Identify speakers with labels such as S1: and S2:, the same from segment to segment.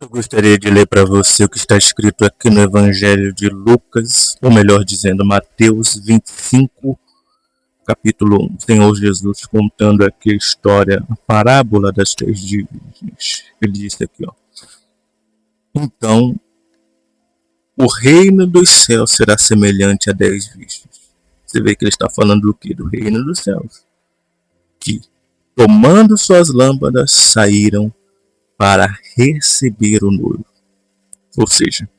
S1: Eu gostaria de ler para você o que está escrito aqui no Evangelho de Lucas, ou melhor dizendo, Mateus 25, capítulo 1. Senhor Jesus contando aqui a história, a parábola das 10 virgens. Ele disse aqui, ó. Então, o reino dos céus será semelhante a 10 virgens. Você vê que ele está falando do quê? Do reino dos céus. Que, tomando suas lâmpadas, saíram para receber o noivo. Ou seja,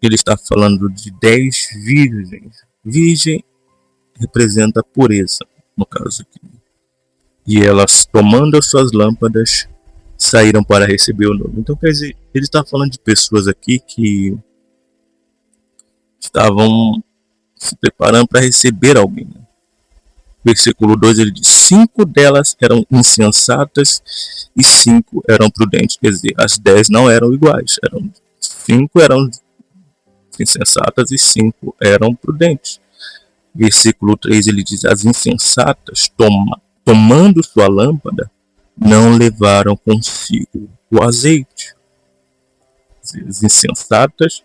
S1: ele está falando de 10 virgens. Virgem representa a pureza, no caso aqui. E elas, tomando as suas lâmpadas, saíram para receber o noivo. Então, quer dizer, ele está falando de pessoas aqui que estavam se preparando para receber alguém. Versículo 2, ele diz, 5 delas eram insensatas e 5 eram prudentes. Quer dizer, as 10 não eram iguais. 5 eram insensatas e 5 eram prudentes. Versículo 3, ele diz, as insensatas, tomando sua lâmpada, não levaram consigo o azeite. As insensatas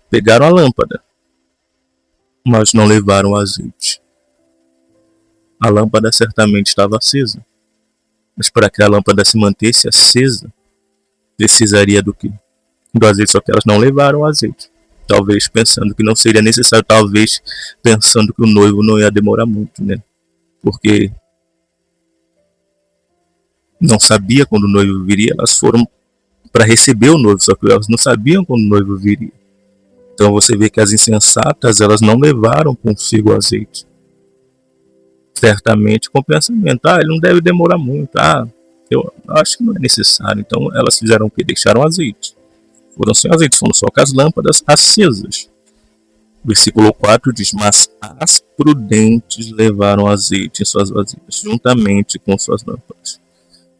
S1: pegaram a lâmpada, mas não levaram o azeite. A lâmpada certamente estava acesa. Mas para que a lâmpada se mantesse acesa, precisaria do quê? Do azeite, só que elas não levaram o azeite. Talvez pensando que não seria necessário, talvez pensando que o noivo não ia demorar muito, né? Porque não sabia quando o noivo viria, elas foram para receber o noivo, só que elas não sabiam quando o noivo viria. Então você vê que as insensatas, elas não levaram consigo o azeite. Certamente com o pensamento, ele não deve demorar muito, eu acho que não é necessário. Então elas fizeram o que? Deixaram azeite. Foram sem azeite, foram só com as lâmpadas acesas. Versículo 4 diz, mas as prudentes levaram azeite em suas vasilhas, juntamente com suas lâmpadas.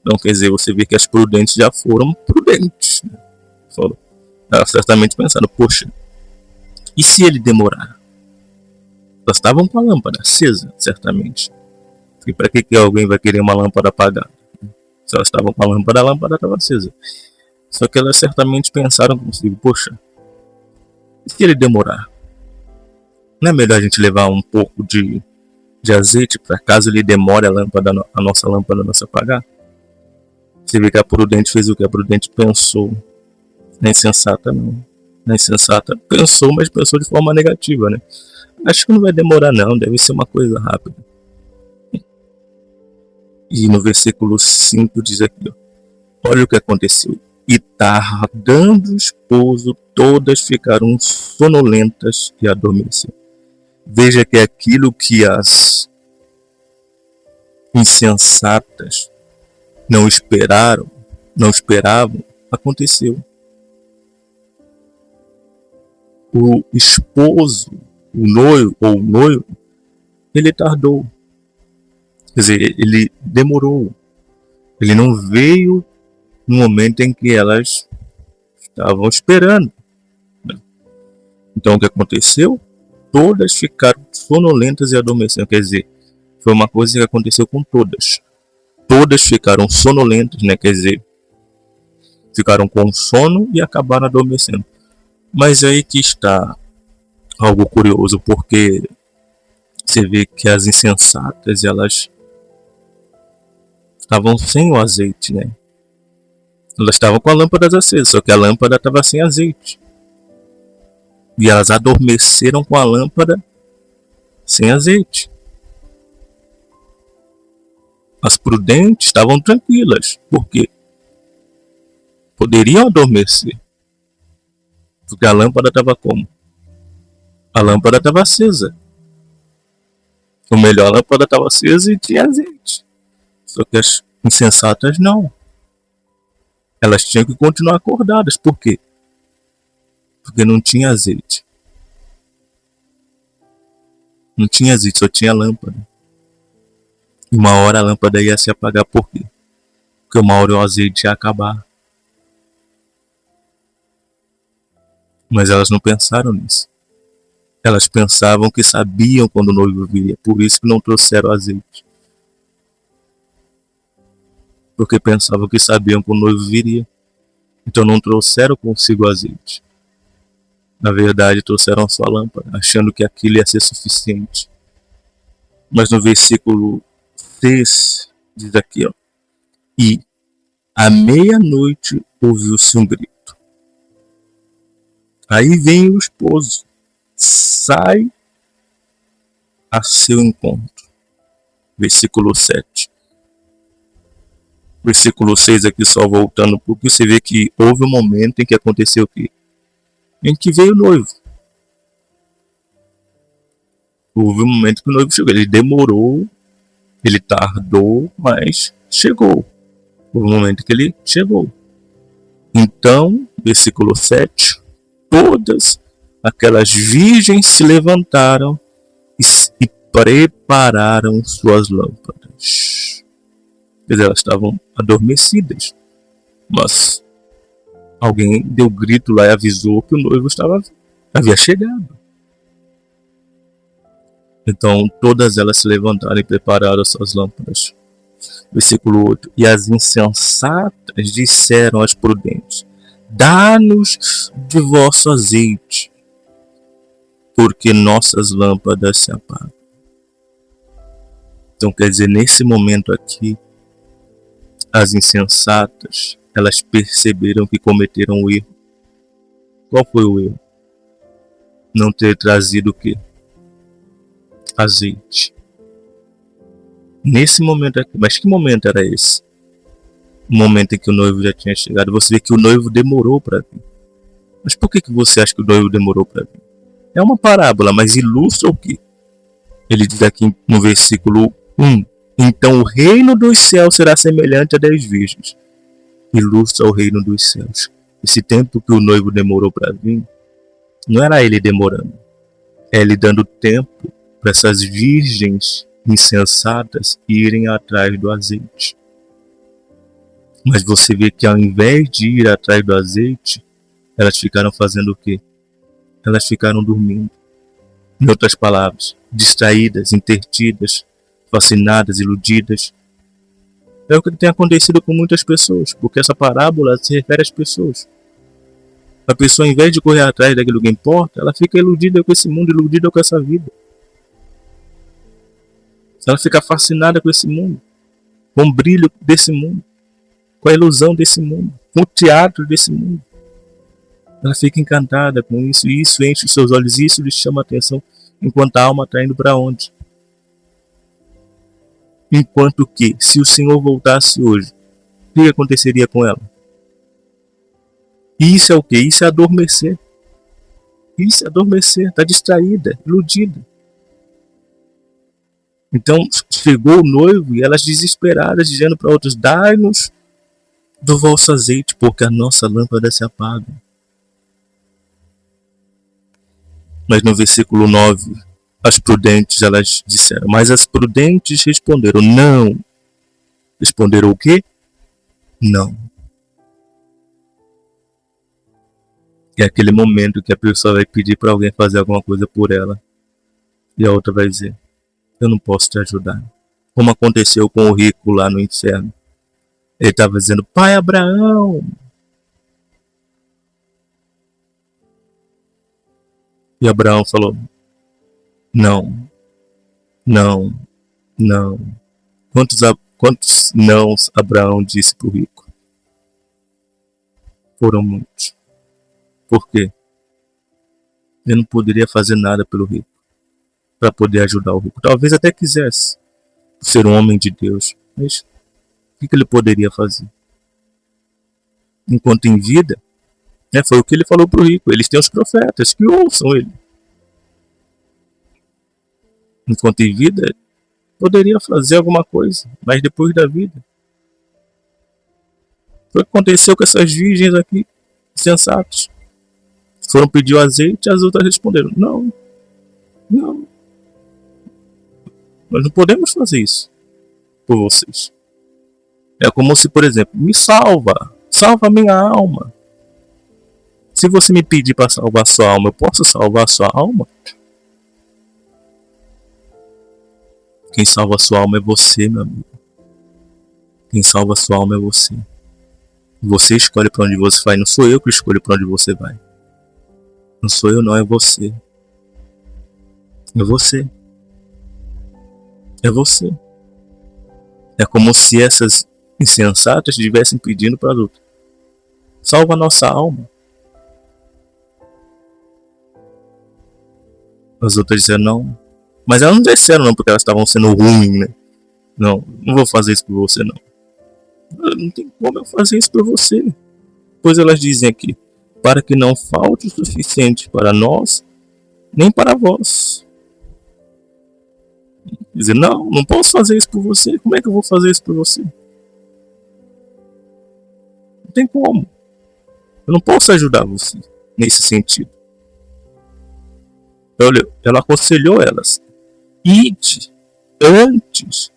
S1: Então quer dizer, você vê que as prudentes já foram prudentes. Né? Elas certamente pensaram, poxa, e se ele demorar? Elas estavam com a lâmpada acesa, certamente. E para que alguém vai querer uma lâmpada apagada? Se elas estavam com a lâmpada estava acesa. Só que elas certamente pensaram consigo, poxa, e se ele demorar? Não é melhor a gente levar um pouco de azeite para caso ele demore a nossa lâmpada não se apagar? Você vê que a prudente fez o que? A prudente pensou. A insensata não. A insensata pensou, mas pensou de forma negativa, né? Acho que não vai demorar não, deve ser uma coisa rápida. E no versículo 5 diz aqui, olha o que aconteceu. E tardando o esposo, todas ficaram sonolentas e adormeceram. Veja que aquilo que as insensatas não esperavam, aconteceu. O esposo, o noivo, ele tardou. Quer dizer, ele demorou. Ele não veio no momento em que elas estavam esperando. Então o que aconteceu? Todas ficaram sonolentas e adormeceram. Quer dizer, foi uma coisa que aconteceu com todas. Todas ficaram sonolentas, né? Quer dizer, ficaram com sono e acabaram adormecendo. Mas aí que está algo curioso, porque você vê que as insensatas, elas estavam sem o azeite, né? Elas estavam com a lâmpada acesa, só que a lâmpada estava sem azeite. E elas adormeceram com a lâmpada sem azeite. As prudentes estavam tranquilas, porque poderiam adormecer. Porque a lâmpada estava como? A lâmpada estava acesa. Ou melhor, a lâmpada estava acesa e tinha azeite. Só que as insensatas não. Elas tinham que continuar acordadas. Por quê? Porque não tinha azeite. Não tinha azeite, só tinha lâmpada. E uma hora a lâmpada ia se apagar. Por quê? Porque uma hora o azeite ia acabar. Mas elas não pensaram nisso. Elas pensavam que sabiam quando o noivo viria. Por isso que não trouxeram azeite. Porque pensavam que sabiam que o noivo viria. Então não trouxeram consigo azeite. Na verdade, trouxeram só a lâmpada, achando que aquilo ia ser suficiente. Mas no versículo 6 diz aqui, ó, e à meia-noite ouviu-se um grito. Aí vem o esposo, sai a seu encontro. Versículo 7. Versículo 6 aqui, só voltando, porque você vê que houve um momento em que aconteceu o quê? Em que veio o noivo. Houve um momento que o noivo chegou. Ele demorou, ele tardou, mas chegou. Houve um momento que ele chegou. Então, versículo 7, todas aquelas virgens se levantaram e prepararam suas lâmpadas. Quer dizer, elas estavam adormecidas. Mas alguém deu grito lá e avisou que o noivo havia chegado. Então todas elas se levantaram e prepararam suas lâmpadas. Versículo 8. E as insensatas disseram às prudentes: dá-nos de vosso azeite, porque nossas lâmpadas se apagam. Então quer dizer, nesse momento aqui, as insensatas, elas perceberam que cometeram o erro. Qual foi o erro? Não ter trazido o quê? Azeite. Nesse momento aqui, mas que momento era esse? O momento em que o noivo já tinha chegado. Você vê que o noivo demorou para vir. Mas por que você acha que o noivo demorou para vir? É uma parábola, mas ilustra o quê? Ele diz aqui no versículo 1: então o reino dos céus será semelhante a 10 virgens. Ilustra o reino dos céus. Esse tempo que o noivo demorou para vir, não era ele demorando, é ele dando tempo para essas virgens insensatas irem atrás do azeite. Mas você vê que ao invés de ir atrás do azeite, elas ficaram fazendo o quê? Elas ficaram dormindo. Em outras palavras, distraídas, intertidas, fascinadas, iludidas. É o que tem acontecido com muitas pessoas, porque essa parábola se refere às pessoas. A pessoa, ao invés de correr atrás daquilo que importa, ela fica iludida com esse mundo, iludida com essa vida. Ela fica fascinada com esse mundo, com o brilho desse mundo, com a ilusão desse mundo, com o teatro desse mundo. Ela fica encantada com isso, e isso enche os seus olhos, e isso lhe chama a atenção, enquanto a alma está indo para onde? Enquanto que, se o Senhor voltasse hoje, o que aconteceria com ela? E isso é o que? Isso é adormecer. Isso é adormecer, está distraída, iludida. Então chegou o noivo e elas desesperadas, dizendo para outros: dai-nos do vosso azeite, porque a nossa lâmpada se apaga. Mas no versículo 9, as prudentes, elas disseram, mas as prudentes responderam: não. Responderam o quê? Não. É aquele momento que a pessoa vai pedir para alguém fazer alguma coisa por ela, e a outra vai dizer: eu não posso te ajudar. Como aconteceu com o rico lá no inferno. Ele estava dizendo: pai Abraão. E Abraão falou: não, não, não. Quantos nãos Abraão disse para o rico? Foram muitos. Por quê? Ele não poderia fazer nada pelo rico, para poder ajudar o rico. Talvez até quisesse ser um homem de Deus, mas o que ele poderia fazer? Enquanto em vida, foi o que ele falou para o rico: eles têm os profetas, que ouçam ele. Enquanto em vida, poderia fazer alguma coisa, mas depois da vida. Foi o que aconteceu com essas virgens aqui, sensatas. Foram pedir o azeite, as outras responderam: não, não. Nós não podemos fazer isso por vocês. É como se, por exemplo, me salva a minha alma. Se você me pedir para salvar sua alma, eu posso salvar sua alma? Quem salva sua alma é você, meu amigo. Quem salva sua alma é você. Você escolhe para onde você vai, não sou eu que escolho para onde você vai. Não sou eu, não, é você. É você. É você. É como se essas insensatas estivessem pedindo para as outras: salva a nossa alma. As outras disseram não. Mas elas não disseram não porque elas estavam sendo ruins, né? Não, não vou fazer isso por você não. Não tem como eu fazer isso por você. Pois elas dizem aqui: para que não falte o suficiente para nós, nem para vós. Dizer, não, não posso fazer isso por você. Como é que eu vou fazer isso por você? Não tem como. Eu não posso ajudar você nesse sentido. Olha, ela aconselhou elas: ide antes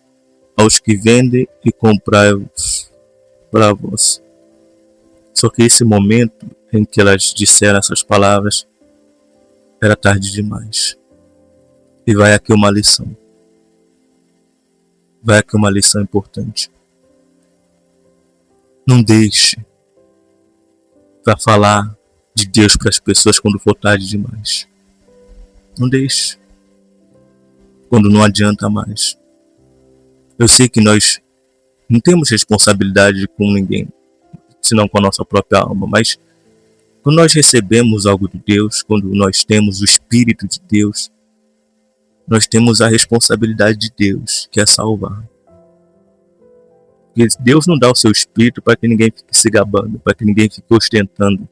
S1: aos que vendem e comprai-vos para vós. Só que esse momento em que elas disseram essas palavras era tarde demais. E vai aqui uma lição. Vai aqui uma lição importante. Não deixe para falar de Deus para as pessoas quando for tarde demais. Não deixe. Quando não adianta mais. Eu sei que nós não temos responsabilidade com ninguém, senão com a nossa própria alma, mas quando nós recebemos algo de Deus, quando nós temos o Espírito de Deus, nós temos a responsabilidade de Deus, que é salvar. Porque Deus não dá o seu Espírito para que ninguém fique se gabando, para que ninguém fique ostentando.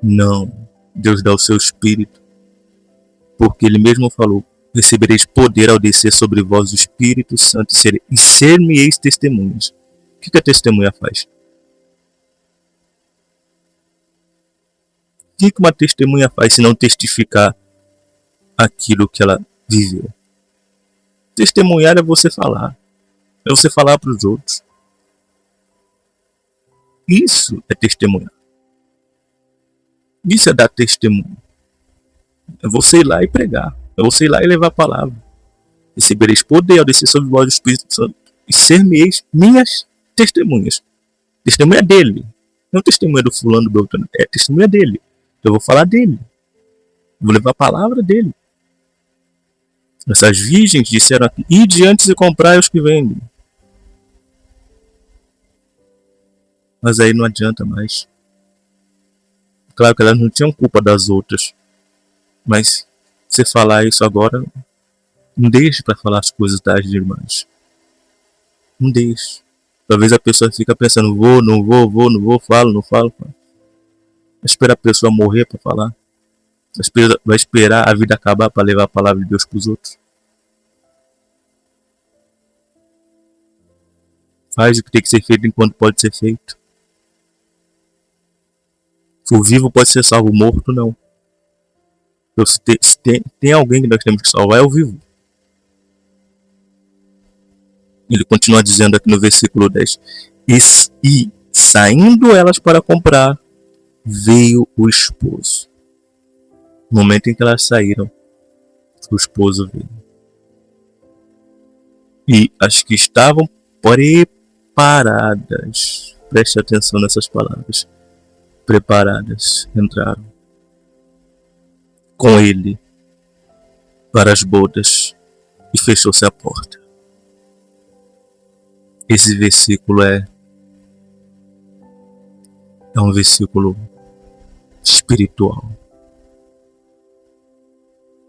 S1: Não, Deus dá o seu Espírito, porque Ele mesmo falou: recebereis poder ao descer sobre vós o Espírito Santo e ser-me-eis testemunhas. O que a testemunha faz? O que uma testemunha faz se não testificar aquilo que ela viveu? Testemunhar é você falar. É você falar para os outros. Isso é testemunhar. Isso é dar testemunho. É você ir lá e pregar. É você ir lá e levar a palavra. Recebereis poder ao descer sobre vós o Espírito Santo e ser-me-eis minhas testemunhas. Testemunha dele. Não testemunha do fulano do Beltrano. É testemunha dele. Eu vou falar dele. Eu vou levar a palavra dele. Essas virgens disseram aqui: ide antes e comprai os que vendem. Mas aí não adianta mais. Claro que elas não tinham culpa das outras. Mas você falar isso agora, não deixe para falar as coisas tarde demais. Não deixe. Talvez a pessoa fique pensando: vou, não vou, falo, não falo. Vai esperar a pessoa morrer para falar? Vai esperar a vida acabar para levar a palavra de Deus para os outros? Faz o que tem que ser feito enquanto pode ser feito. O vivo pode ser salvo, o morto não. Então, se tem alguém que nós temos que salvar, é o vivo. Ele continua dizendo aqui no versículo 10: e saindo elas para comprar, veio o esposo. No momento em que elas saíram, o esposo veio. E as que estavam preparadas, preste atenção nessas palavras, preparadas, entraram com ele para as bodas e fechou-se a porta. Esse versículo é um versículo espiritual.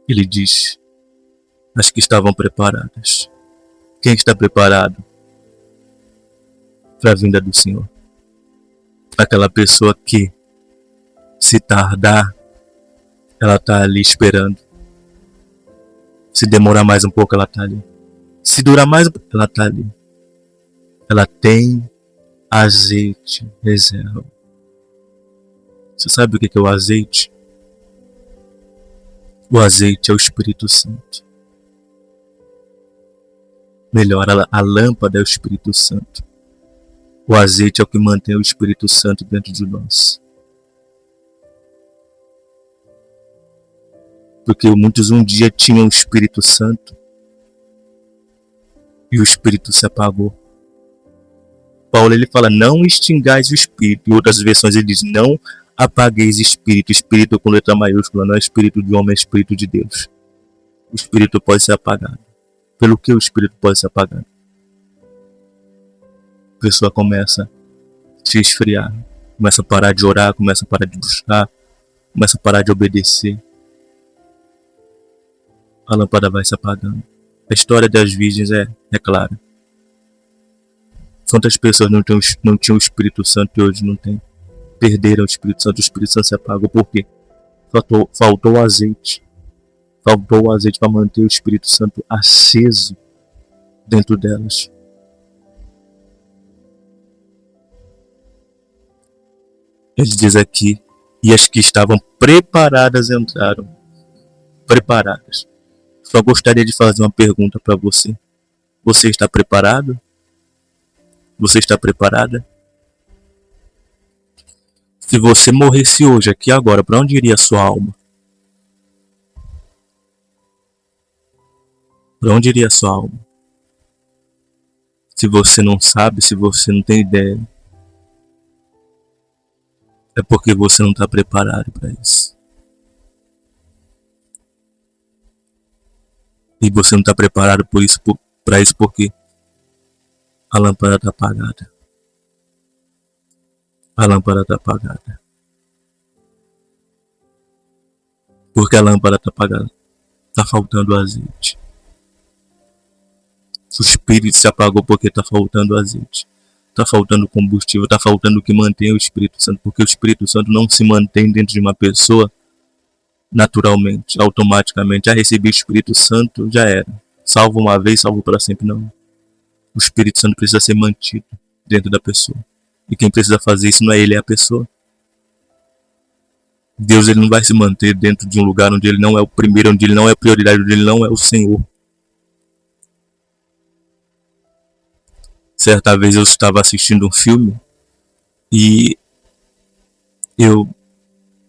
S1: Ele diz: as que estavam preparadas. Quem está preparado para a vinda do Senhor? Aquela pessoa que, se tardar, ela está ali esperando. Se demorar mais um pouco, ela está ali. Se durar mais um pouco, ela está ali. Ela tem azeite reserva. Você sabe o que é o azeite? O azeite é o Espírito Santo. Melhor, a lâmpada é o Espírito Santo. O azeite é o que mantém o Espírito Santo dentro de nós. Porque muitos um dia tinham o Espírito Santo e o Espírito se apagou. Paulo ele fala, não extingais o espírito. Em outras versões ele diz, não apagueis espírito. Espírito com letra maiúscula, não é espírito de homem, é espírito de Deus. O espírito pode ser apagado. Pelo que o espírito pode ser apagado? A pessoa começa a se esfriar, começa a parar de orar, começa a parar de buscar, começa a parar de obedecer. A lâmpada vai se apagando. A história das virgens é clara. Quantas pessoas não tinham o Espírito Santo e hoje não tem? Perderam o Espírito Santo se apagou. Por quê? Faltou o azeite. Faltou o azeite para manter o Espírito Santo aceso dentro delas. Ele diz aqui, e as que estavam preparadas entraram. Preparadas. Só gostaria de fazer uma pergunta para você. Você está preparado? Você está preparada? Se você morresse hoje, aqui agora, para onde iria a sua alma? Para onde iria a sua alma? Se você não sabe, se você não tem ideia, é porque você não está preparado para isso. E você não está preparado para isso porque a lâmpada está apagada. A lâmpada está apagada. Porque a lâmpada está apagada. Está faltando azeite. O espírito se apagou porque está faltando azeite. Está faltando combustível. Está faltando o que mantém o Espírito Santo. Porque o Espírito Santo não se mantém dentro de uma pessoa naturalmente, automaticamente. Já recebi o Espírito Santo, já era. Salvo uma vez, salvo para sempre, não. O Espírito Santo precisa ser mantido dentro da pessoa. E quem precisa fazer isso não é ele, é a pessoa. Deus ele não vai se manter dentro de um lugar onde ele não é o primeiro, onde ele não é a prioridade, onde ele não é o Senhor. Certa vez eu estava assistindo um filme e eu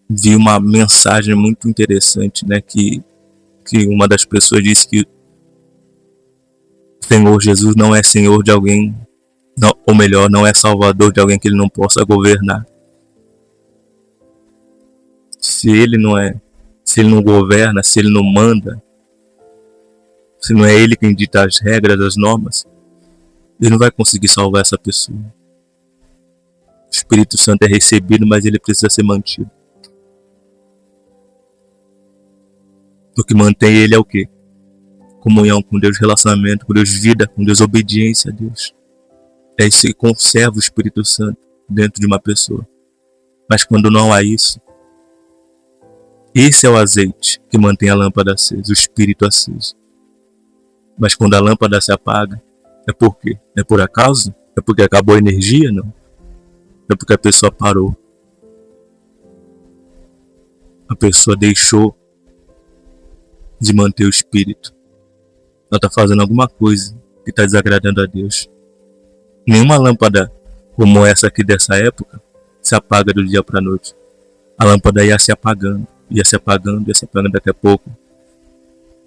S1: vi uma mensagem muito interessante, né? Que uma das pessoas disse que o Senhor Jesus não é Senhor de alguém, não, ou melhor, não é Salvador de alguém que ele não possa governar. Se ele não governa, se ele não manda, se não é ele quem dita as regras, as normas, ele não vai conseguir salvar essa pessoa. O Espírito Santo é recebido, mas ele precisa ser mantido. O que mantém ele é o quê? Comunhão com Deus, relacionamento com Deus, vida com Deus, obediência a Deus. É isso que conserva o Espírito Santo dentro de uma pessoa. Mas quando não há isso, esse é o azeite que mantém a lâmpada acesa, o Espírito aceso. Mas quando a lâmpada se apaga, é por quê? É por acaso? É porque acabou a energia? Não. É porque a pessoa parou. A pessoa deixou de manter o Espírito. Ela está fazendo alguma coisa que está desagradando a Deus. Nenhuma lâmpada como essa aqui dessa época se apaga do dia para a noite. A lâmpada ia se apagando, ia se apagando daqui a pouco.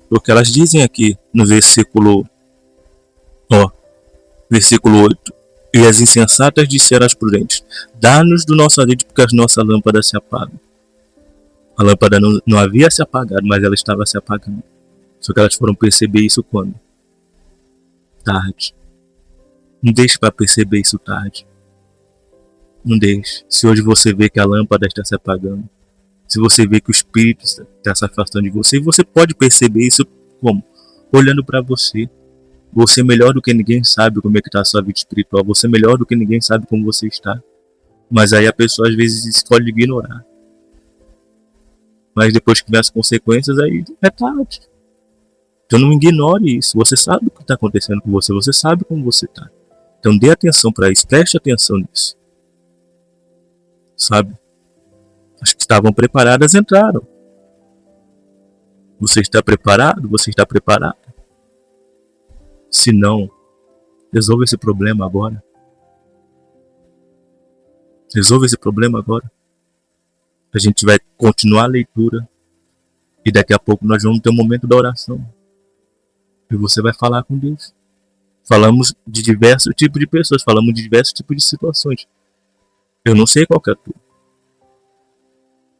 S1: Porque elas dizem aqui no versículo 8. E as insensatas disseram às prudentes: dá-nos do nosso azeite, porque as nossas lâmpadas se apagam. A lâmpada não havia se apagado, mas ela estava se apagando. Só que elas foram perceber isso quando? Tarde. Não deixe para perceber isso tarde. Não deixe. Se hoje você vê que a lâmpada está se apagando, se você vê que o Espírito está se afastando de você, você pode perceber isso como? Olhando para você. Você melhor do que ninguém sabe como é que está a sua vida espiritual. Você melhor do que ninguém sabe como você está. Mas aí a pessoa às vezes escolhe ignorar. Mas depois que vem as consequências, aí é tarde. Então não ignore isso. Você sabe o que está acontecendo com você. Você sabe como você está. Então dê atenção para isso. Preste atenção nisso. Sabe? As que estavam preparadas entraram. Você está preparado? Você está preparado? Se não, resolva esse problema agora. Resolva esse problema agora. A gente vai continuar a leitura. E daqui a pouco nós vamos ter um momento da oração. E você vai falar com Deus. Falamos de diversos tipos de pessoas, falamos de diversos tipos de situações. Eu não sei qual que é a tua,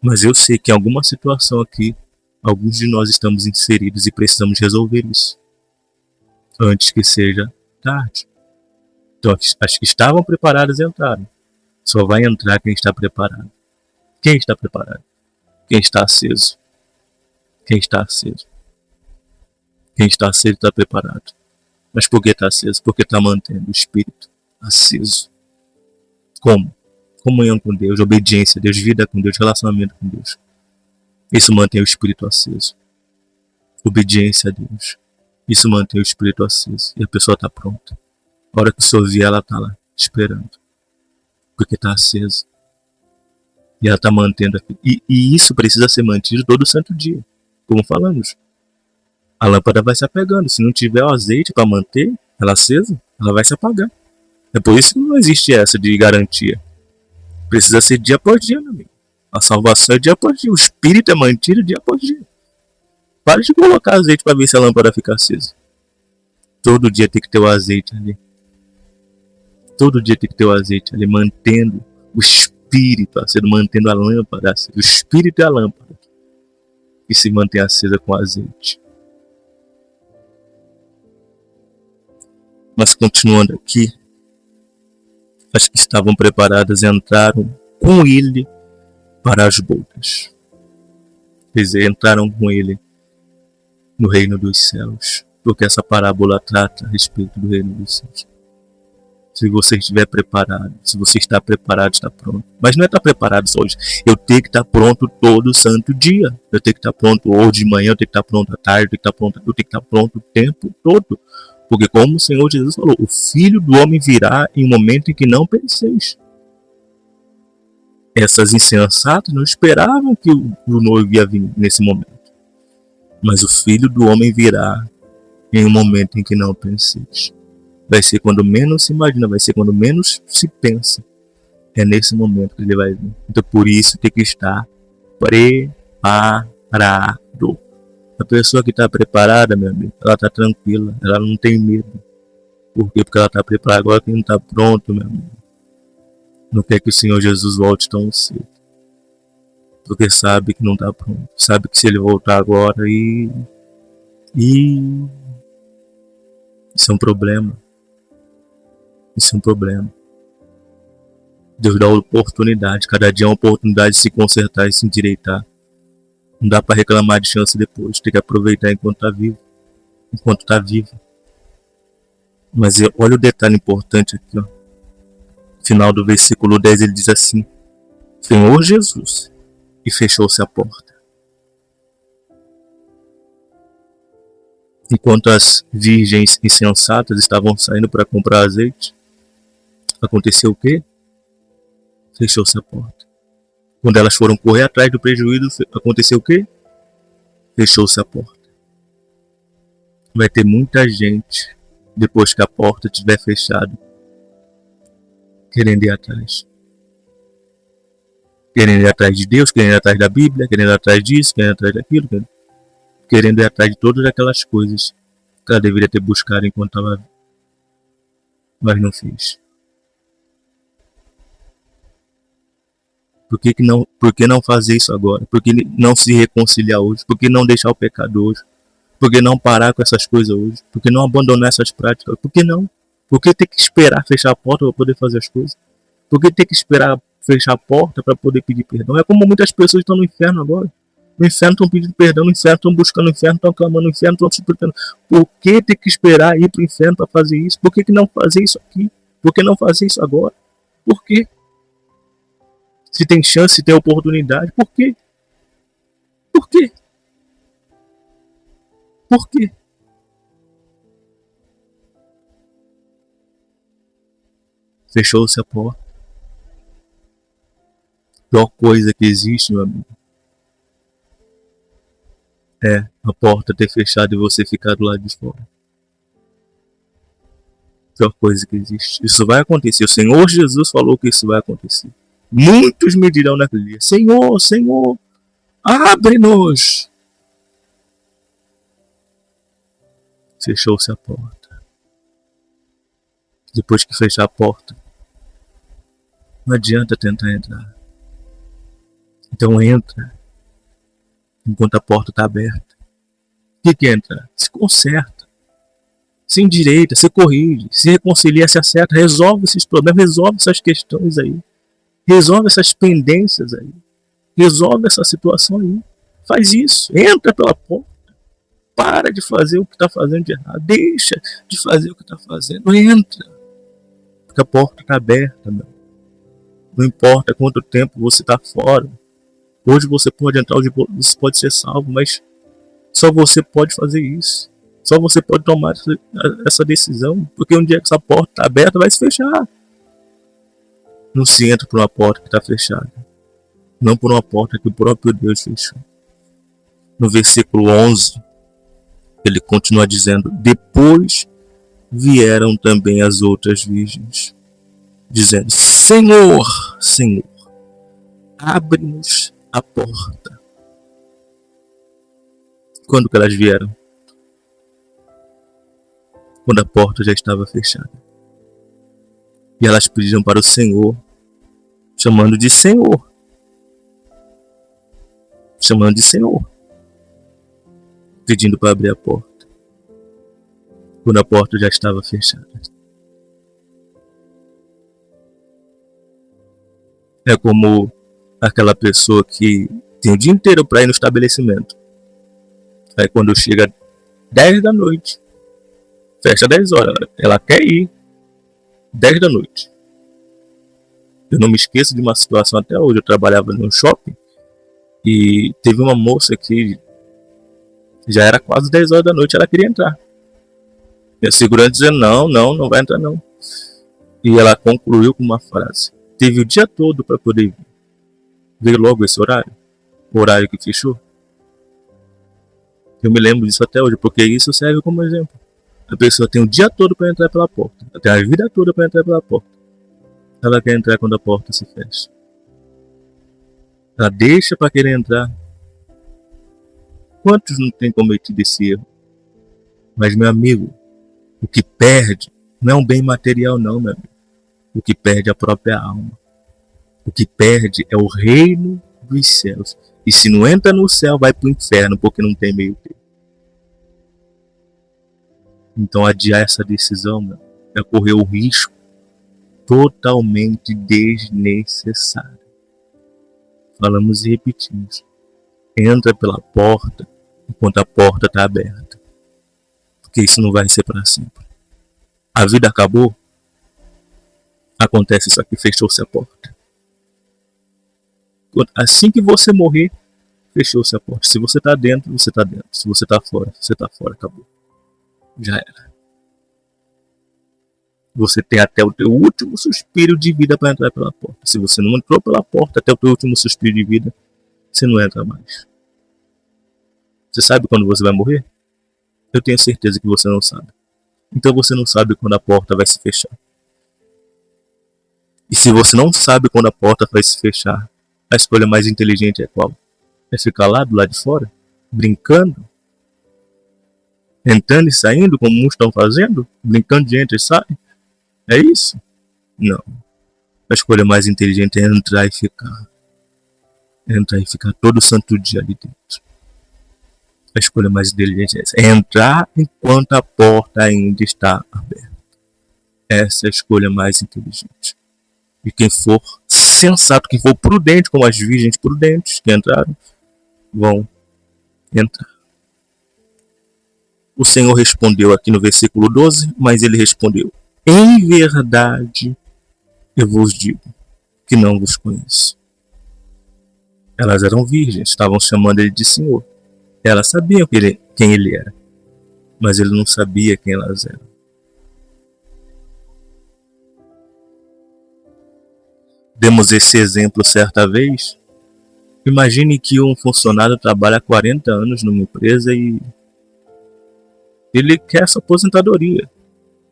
S1: mas eu sei que em alguma situação aqui, alguns de nós estamos inseridos e precisamos resolver isso antes que seja tarde. Então, as que estavam preparadas entraram. Só vai entrar quem está preparado. Quem está preparado? Quem está aceso? Quem está aceso? Quem está aceso está preparado. Mas por que está aceso? Porque está mantendo o espírito aceso. Como? Comunhão com Deus, obediência a Deus, vida com Deus, relacionamento com Deus. Isso mantém o espírito aceso. Obediência a Deus. Isso mantém o espírito aceso. E a pessoa está pronta. A hora que você ouvir, ela está lá, esperando. Porque está acesa. E ela está mantendo. E isso precisa ser mantido todo santo dia. Como falamos. A lâmpada vai se apagando. Se não tiver o azeite para manter ela acesa, ela vai se apagar. É por isso que não existe essa de garantia. Precisa ser dia após dia, meu amigo. A salvação é dia após dia. O espírito é mantido dia após dia. Para de colocar azeite para ver se a lâmpada fica acesa. Todo dia tem que ter o azeite ali. Todo dia tem que ter o azeite ali, mantendo o espírito acesa, mantendo a lâmpada acesa. O espírito é a lâmpada que se mantém acesa com azeite. Mas continuando aqui, as que estavam preparadas entraram com ele para as bodas. Quer dizer, entraram com ele no reino dos céus. Porque essa parábola trata a respeito do reino dos céus. Se você estiver preparado, se você está preparado, está pronto. Mas não é estar preparado só hoje. Eu tenho que estar pronto todo santo dia. Eu tenho que estar pronto hoje de manhã, eu tenho que estar pronto à tarde, eu tenho que estar pronto o tempo todo. Porque como o Senhor Jesus falou, o Filho do Homem virá em um momento em que não penseis. Essas insensatas não esperavam que o noivo ia vir nesse momento. Mas o Filho do Homem virá em um momento em que não penseis. Vai ser quando menos se imagina, vai ser quando menos se pensa. É nesse momento que ele vai vir. Então por isso tem que estar preparado. A pessoa que está preparada, meu amigo, ela está tranquila, ela não tem medo. Por quê? Porque ela está preparada. Agora quem não está pronto, meu amigo, não quer que o Senhor Jesus volte tão cedo. Porque sabe que não está pronto. Sabe que se ele voltar agora isso é um problema. Isso é um problema. Deus dá oportunidade. Cada dia é uma oportunidade de se consertar e se endireitar. Não dá para reclamar de chance depois. Tem que aproveitar enquanto está vivo. Enquanto está vivo. Mas olha o detalhe importante aqui. Ó. No final do versículo 10 ele diz assim. Senhor Jesus. E fechou-se a porta. Enquanto as virgens insensatas estavam saindo para comprar azeite, aconteceu o quê? Fechou-se a porta. Quando elas foram correr atrás do prejuízo, aconteceu o quê? Fechou-se a porta. Vai ter muita gente, depois que a porta estiver fechada, querendo ir atrás. Querendo ir atrás de Deus, querendo ir atrás da Bíblia, querendo ir atrás disso, querendo ir atrás daquilo, querendo ir atrás de todas aquelas coisas que ela deveria ter buscado enquanto estava viva. Mas não fez. Por que não fazer isso agora? Por que não se reconciliar hoje? Por que não deixar o pecado hoje? Por que não parar com essas coisas hoje? Por que não abandonar essas práticas? Por que não? Por que ter que esperar fechar a porta para poder fazer as coisas? Por que ter que esperar fechar a porta para poder pedir perdão? É como muitas pessoas estão no inferno agora. No inferno estão pedindo perdão, no inferno estão buscando o inferno, estão clamando no inferno, estão suplicando. Por que ter que esperar ir para o inferno para fazer isso? Por que não fazer isso aqui? Por que não fazer isso agora? Por quê? Se tem chance, se tem oportunidade, por quê? Por quê? Por quê? Fechou-se a porta. A pior coisa que existe, meu amigo, é a porta ter fechado e você ficar do lado de fora. A pior coisa que existe. Isso vai acontecer. O Senhor Jesus falou que isso vai acontecer. Muitos me dirão naquele dia: Senhor, Senhor, abre-nos. Fechou-se a porta. Depois que fechar a porta, não adianta tentar entrar. Então entra enquanto a porta está aberta. O que entra? Se conserta, se endireita, se corrige, se reconcilia, se acerta, resolve esses problemas, resolve essas questões aí, resolve essas pendências aí, resolve essa situação aí. Faz isso, entra pela porta, para de fazer o que está fazendo de errado, deixa de fazer o que está fazendo, entra, porque a porta está aberta, meu. Não importa quanto tempo você está fora, hoje você pode entrar, hoje você pode ser salvo, mas só você pode fazer isso. Só você pode tomar essa decisão. Porque um dia que essa porta está aberta, vai se fechar. Não se entra por uma porta que está fechada. Não por uma porta que o próprio Deus fechou. No versículo 11, ele continua dizendo: depois vieram também as outras virgens, dizendo: Senhor, Senhor, abre-nos a porta. Quando que elas vieram? Quando a porta já estava fechada. E elas pediram para o Senhor, chamando de Senhor. Chamando de Senhor. Pedindo para abrir a porta. Quando a porta já estava fechada. É como aquela pessoa que tem o dia inteiro para ir no estabelecimento. Aí quando chega 10 da noite, fecha 10 horas, ela quer ir 10 da noite. Eu não me esqueço de uma situação até hoje. Eu trabalhava num shopping e teve uma moça que já era quase 10 horas da noite, ela queria entrar. E a segurança dizendo: não vai entrar não. E ela concluiu com uma frase: teve o dia todo para poder vir. Veio logo esse horário, o horário que fechou. Eu me lembro disso até hoje, porque isso serve como exemplo. A pessoa tem o dia todo para entrar pela porta, tem a vida toda para entrar pela porta. Ela quer entrar quando a porta se fecha. Ela deixa para querer entrar. Quantos não têm cometido esse erro? Mas, meu amigo, o que perde não é um bem material não, meu amigo. O que perde é a própria alma. O que perde é o reino dos céus. E se não entra no céu, vai para o inferno, porque não tem meio termo. Então adiar essa decisão, meu, é correr o risco totalmente desnecessário. Falamos e repetimos. Entra pela porta enquanto a porta está aberta. Porque isso não vai ser para sempre. A vida acabou. Acontece isso aqui, fechou-se a porta. Assim que você morrer, fechou-se a porta. Se você está dentro, você está dentro. Se você está fora, você está fora. Acabou. Já era. Você tem até o teu último suspiro de vida para entrar pela porta. Se você não entrou pela porta até o teu último suspiro de vida, você não entra mais. Você sabe quando você vai morrer? Eu tenho certeza que você não sabe. Então você não sabe quando a porta vai se fechar. E se você não sabe quando a porta vai se fechar, a escolha mais inteligente é qual? É ficar lá do lado de fora? Brincando? Entrando e saindo como muitos estão fazendo? Brincando de entra e sai? É isso? Não. A escolha mais inteligente é entrar e ficar. Entrar e ficar todo santo dia ali dentro. A escolha mais inteligente é essa. É entrar enquanto a porta ainda está aberta. Essa é a escolha mais inteligente. E quem for sensato, quem for prudente, como as virgens prudentes que entraram, vão entrar. O Senhor respondeu aqui no versículo 12, mas ele respondeu: em verdade eu vos digo que não vos conheço. Elas eram virgens, estavam chamando ele de Senhor. Elas sabiam quem ele era, mas ele não sabia quem elas eram. Demos esse exemplo certa vez. Imagine que um funcionário trabalha 40 anos numa empresa e ele quer essa aposentadoria.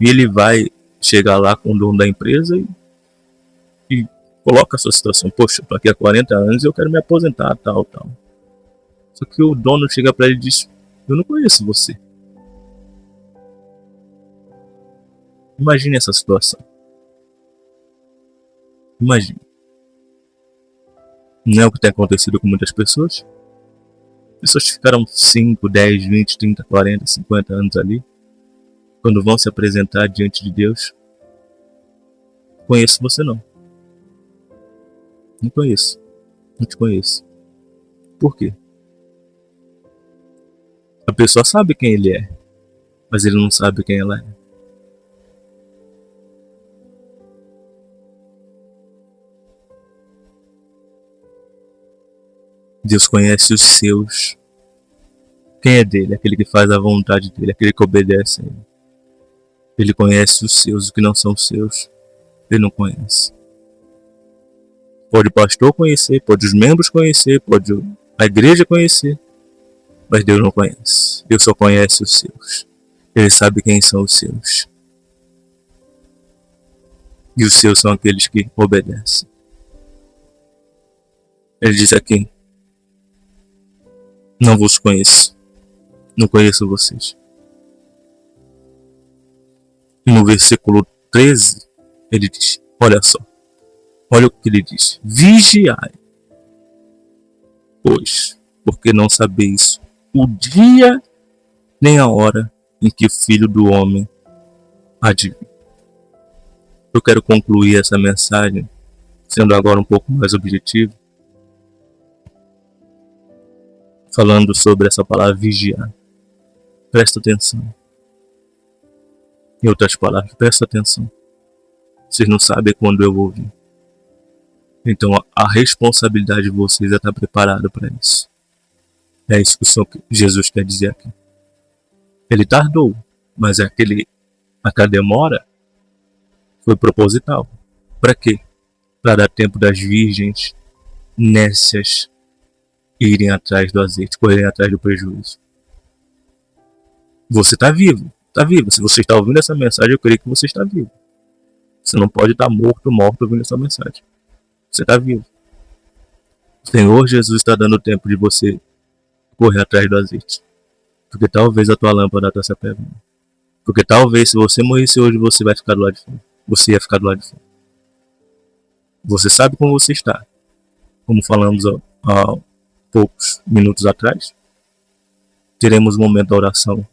S1: E ele vai chegar lá com o dono da empresa e coloca a sua situação: poxa, estou aqui há 40 anos e eu quero me aposentar, tal. Só que o dono chega para ele e diz: eu não conheço você. Imagine essa situação. Imagine. Não é o que tem acontecido com muitas pessoas? Pessoas que ficaram 5, 10, 20, 30, 40, 50 anos ali, quando vão se apresentar diante de Deus, conheço você não. Não conheço. Não te conheço. Por quê? A pessoa sabe quem ele é, mas ele não sabe quem ela é. Deus conhece os seus. Quem é dele? Aquele que faz a vontade dele, aquele que obedece a ele. Ele conhece os seus, os que não são seus, ele não conhece. Pode o pastor conhecer, pode os membros conhecer, pode a igreja conhecer, mas Deus não conhece. Deus só conhece os seus. Ele sabe quem são os seus. E os seus são aqueles que obedecem. Ele diz aqui: não vos conheço. Não conheço vocês. E no versículo 13, ele diz, olha só. Olha o que ele diz. Vigiai, pois, porque não sabeis o dia nem a hora em que o Filho do Homem há de vir. Eu quero concluir essa mensagem, sendo agora um pouco mais objetivo, falando sobre essa palavra vigiar. Presta atenção. Em outras palavras, presta atenção. Vocês não sabem quando eu vou vir. Então a responsabilidade de vocês é estar preparado para isso. É isso que Jesus quer dizer aqui. Ele tardou, mas aquela demora foi proposital. Para quê? Para dar tempo das virgens nécias irem atrás do azeite, correrem atrás do prejuízo. Você está vivo, está vivo. Se você está ouvindo essa mensagem, eu creio que você está vivo. Você não pode estar morto ouvindo essa mensagem. Você está vivo. O Senhor Jesus está dando tempo de você correr atrás do azeite. Porque talvez a tua lâmpada está se apagando. Porque talvez se você morresse hoje, você vai ficar do lado de fora. Você ia ficar do lado de fora. Você sabe como você está. Como falamos há poucos minutos atrás. Teremos um momento da oração.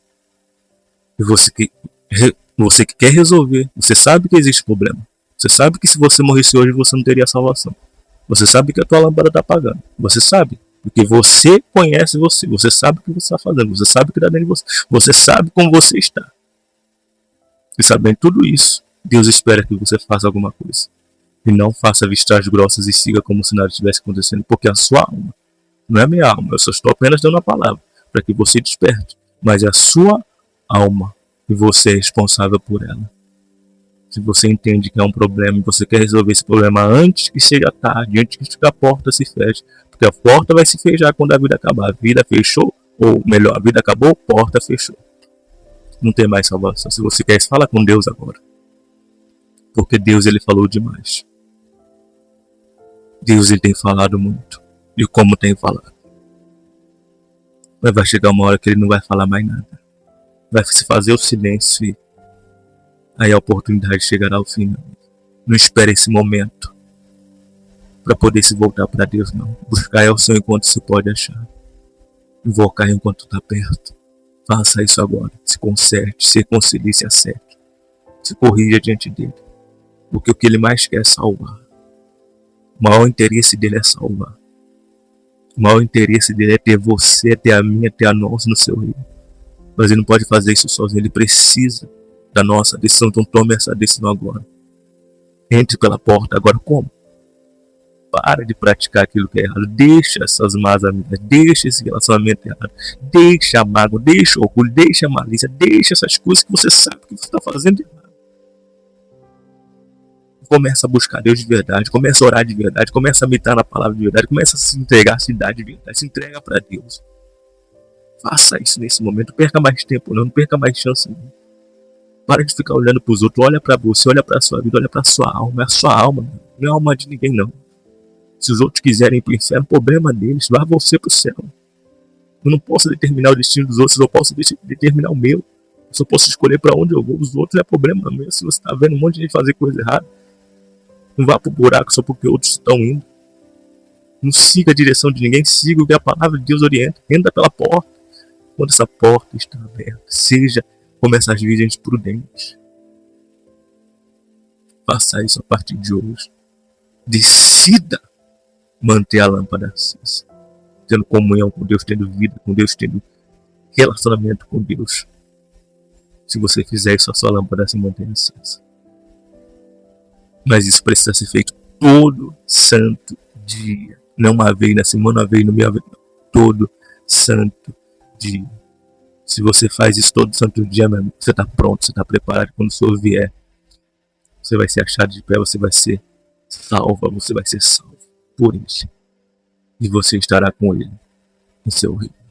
S1: E você que quer resolver. Você sabe que existe problema. Você sabe que se você morresse hoje, você não teria salvação. Você sabe que a tua lâmpada está apagando. Você sabe. Porque você conhece você. Você sabe o que você está fazendo. Você sabe o que está dentro de você. Você sabe como você está. E sabendo tudo isso, Deus espera que você faça alguma coisa. E não faça vistas grossas e siga como se nada estivesse acontecendo. Porque a sua alma, não é a minha alma. Eu só estou apenas dando a palavra para que você desperte. Mas é a sua alma e você é responsável por ela. Se você entende que é um problema e você quer resolver esse problema antes que seja tarde, antes que a porta se feche, porque a porta vai se fechar quando a vida acabar. A vida fechou, ou melhor, a vida acabou, a porta fechou. Não tem mais salvação. Se você quer, fala com Deus agora. Porque Deus, ele falou demais. Deus, ele tem falado muito. E como tem falado. Mas vai chegar uma hora que ele não vai falar mais nada. Vai se fazer o silêncio e aí a oportunidade chegará ao fim. Não espere esse momento para poder se voltar para Deus, não. Buscar o Senhor enquanto se pode achar. Invocar enquanto está perto. Faça isso agora. Se conserte, se reconcilie, se acerte. Se corrija diante dele. Porque o que ele mais quer é salvar. O maior interesse dele é salvar. O maior interesse dele é ter você, é ter a minha, é ter a nossa no seu reino. Mas ele não pode fazer isso sozinho. Ele precisa da nossa decisão. Então tome essa decisão agora. Entre pela porta. Agora como? Para de praticar aquilo que é errado. Deixa essas más amigas. Deixa esse relacionamento errado. Deixa a mágoa. Deixa o orgulho. Deixa a malícia. Deixa essas coisas que você sabe que você está fazendo errado. Começa a buscar Deus de verdade. Começa a orar de verdade. Começa a meditar na palavra de verdade. Começa a se entregar, a se dar de verdade. Se entrega para Deus. Faça isso nesse momento. Não perca mais tempo, não perca mais chance. Não. Para de ficar olhando para os outros. Olha para você, olha para a sua vida, olha para a sua alma. É a sua alma, não é a alma de ninguém, não. Se os outros quiserem ir para o inferno, problema deles. Vá você para o céu. Eu não posso determinar o destino dos outros, eu posso determinar o meu. Eu só posso escolher para onde eu vou. Os outros é problema meu. Se você tá vendo um monte de gente fazer coisa errada, não vá pro buraco só porque outros estão indo. Não siga a direção de ninguém, siga o que a palavra de Deus orienta. Entra pela porta. Quando essa porta está aberta, seja como essas virgens prudentes. Faça isso a partir de hoje. Decida manter a lâmpada acesa, tendo comunhão com Deus, tendo vida com Deus, tendo relacionamento com Deus. Se você fizer isso, a sua lâmpada se mantém acesa. Mas isso precisa ser feito todo santo dia. Não uma vez na semana, uma vez no mês, todo santo dia. Se você faz isso todo santo dia, meu amigo, você está pronto, você está preparado. Quando o Senhor vier, você vai ser achado de pé, você vai ser salva, você vai ser salvo por Ele. E você estará com Ele em seu reino.